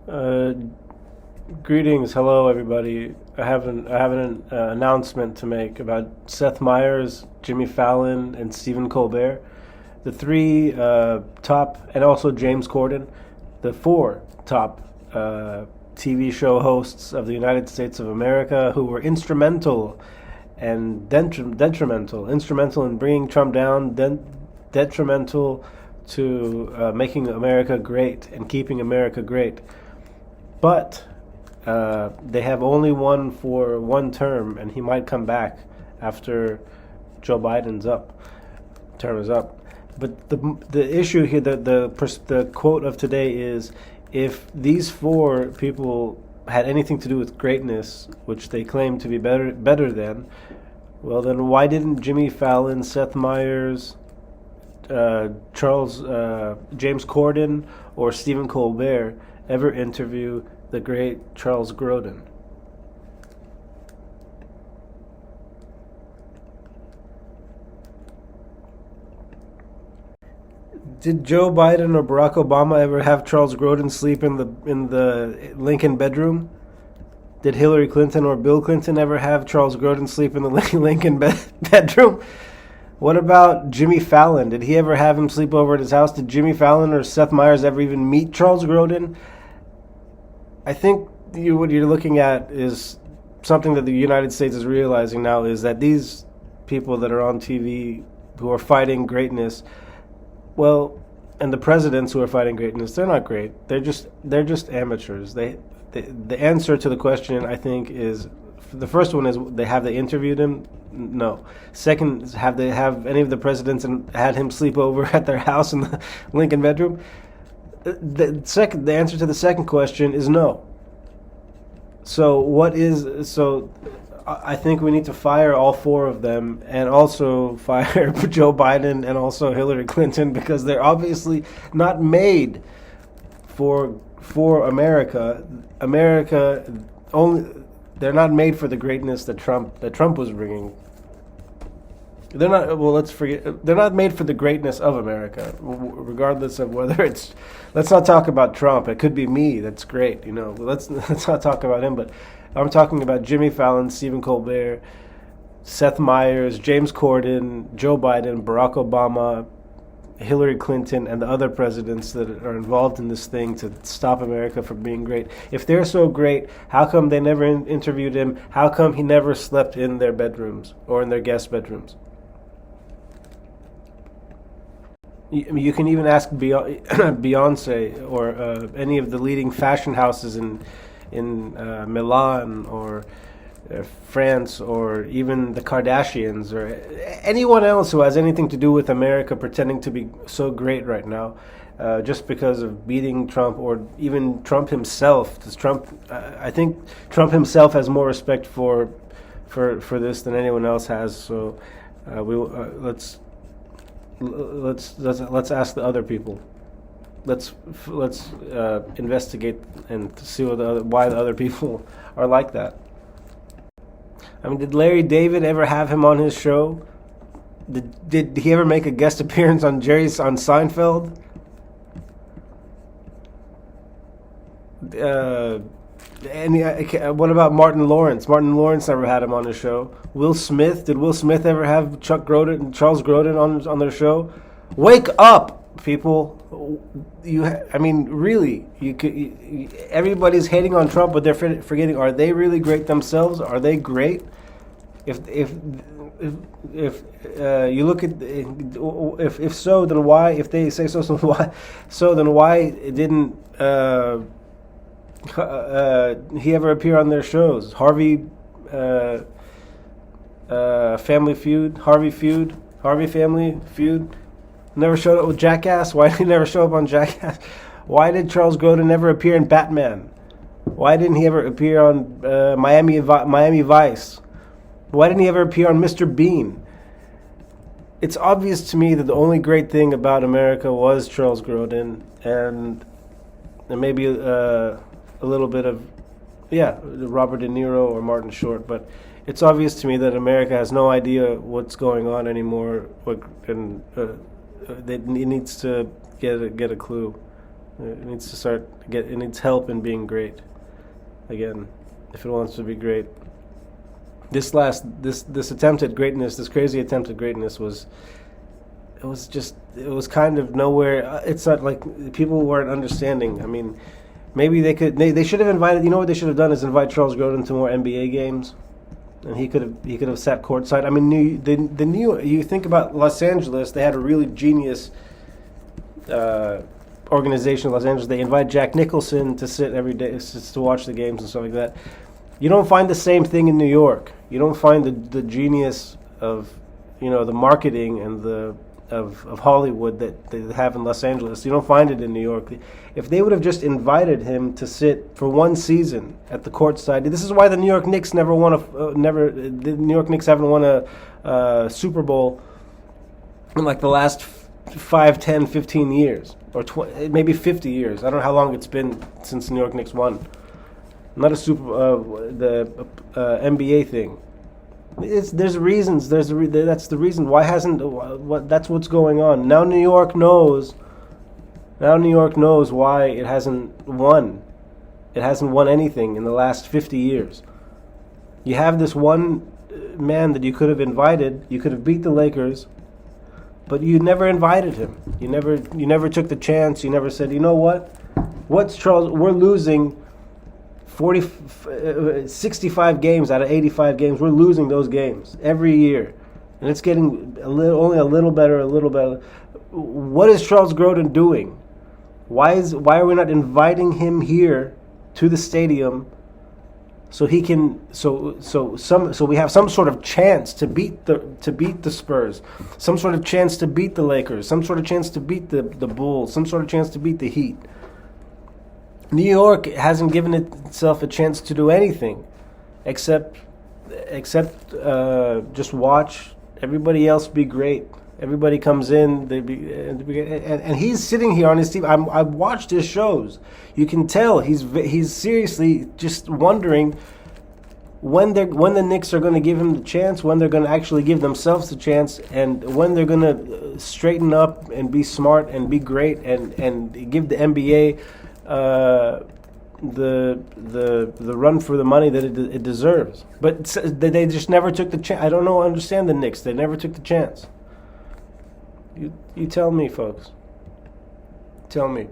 Uh, Greetings, hello everybody. I have an announcement to make about Seth Meyers, Jimmy Fallon, and Stephen Colbert, the three top, and also James Corden, the four top TV show hosts of the United States of America who were instrumental in bringing Trump down, detrimental to making America great and keeping America great. But they have only won for one term, and he might come back after Joe Biden's term is up. But the issue here, the quote of today is, if these four people had anything to do with greatness, which they claim to be better than, well, then why didn't Jimmy Fallon, Seth Meyers, James Corden, or Stephen Colbert ever interview the great Charles Grodin? Did Joe Biden or Barack Obama ever have Charles Grodin sleep in the Lincoln bedroom? Did Hillary Clinton or Bill Clinton ever have Charles Grodin sleep in the Lincoln bedroom? What about Jimmy Fallon? Did he ever have him sleep over at his house? Did Jimmy Fallon or Seth Meyers ever even meet Charles Grodin? I think what you're looking at is something that the United States is realizing now, is that these people that are on TV who are fighting greatness, well, and the presidents who are fighting greatness, they're not great. They're just amateurs. The answer to the question, I think, is, the first one is, have they interviewed him? No. Second, have any of the presidents had him sleep over at their house in the Lincoln bedroom? The answer to the second question is no. So I think we need to fire all four of them, and also fire Joe Biden and also Hillary Clinton, because they're obviously not made for America. America only. They're not made for the greatness that Trump was bringing. They're not. Well, let's forget. They're not made for the greatness of America, regardless of whether it's. Let's not talk about Trump. It could be me. That's great. Let's not talk about him. But I'm talking about Jimmy Fallon, Stephen Colbert, Seth Meyers, James Corden, Joe Biden, Barack Obama, Hillary Clinton, and the other presidents that are involved in this thing to stop America from being great. If they're so great, how come they never interviewed him? How come he never slept in their bedrooms or in their guest bedrooms? You can even ask Beyonce or any of the leading fashion houses in Milan or France, or even the Kardashians, or anyone else who has anything to do with America pretending to be so great right now, just because of beating Trump, or even Trump himself. I think Trump himself has more respect for this than anyone else has. So let's ask the other people. Let's investigate and see why the other people are like that. I mean, did Larry David ever have him on his show? Did he ever make a guest appearance on Seinfeld? What about Martin Lawrence? Martin Lawrence never had him on his show. Will Smith? Did Will Smith ever have Chuck Grodin and Charles Grodin on their show? Wake up, people! Really, everybody's hating on Trump, but they're forgetting: are they really great themselves? Are they great? If you look at, if so, then why? If they say so, why? So then why didn't he ever appear on their shows? Harvey Family Feud, Harvey Family Feud. Never showed up with Jackass. Why did he never show up on Jackass? Why did Charles Grodin never appear in Batman? Why didn't he ever appear on Miami Vice? Why didn't he ever appear on Mr. Bean? It's obvious to me that the only great thing about America was Charles Grodin, and maybe a little bit of, Robert De Niro or Martin Short. But it's obvious to me that America has no idea what's going on anymore, it needs to get a clue. It needs to start get. It needs help in being great again, if it wants to be great. This attempt at greatness, this crazy attempt at greatness was. It was kind of nowhere. It's not like people weren't understanding. I mean, maybe they should have invited. You know what they should have done is invite Charles Grodin to more NBA games, and he could have sat courtside. I mean, you think about Los Angeles, they had a really genius organization in Los Angeles. They invite Jack Nicholson to sit every day to watch the games and stuff like that. You don't find the same thing in New York. You don't find the genius of the marketing and the of Hollywood that they have in Los Angeles. You don't find it in New York. If they would have just invited him to sit for one season at the courtside, this is why the New York Knicks never won the New York Knicks haven't won a Super Bowl in like the last 5, 10, 15 years, or maybe 50 years. I don't know how long it's been since the New York Knicks won. Not a the NBA thing. There's reasons. That's the reason. Why hasn't? That's what's going on now. New York knows. Now New York knows why it hasn't won. It hasn't won anything in the last 50 years. You have this one man that you could have invited. You could have beat the Lakers, but you never invited him. You never took the chance. You never said, you know what? What's Charles? We're losing 65 games out of 85 games. We're losing those games every year, and it's getting only a little better. What is Charles Grodin doing? Why are we not inviting him here to the stadium so he can so we have some sort of chance to beat the Spurs, some sort of chance to beat the Lakers, some sort of chance to beat the Bulls, some sort of chance to beat the Heat. New York hasn't given itself a chance to do anything except just watch everybody else be great. Everybody comes in, and he's sitting here on his team. I've watched his shows. You can tell he's seriously just wondering when the Knicks are going to give him the chance, when they're going to actually give themselves the chance, and when they're going to straighten up and be smart and be great and give the NBA the run for the money that it deserves. But they just never took the chance. I don't understand the Knicks. They never took the chance. You tell me, folks. Tell me.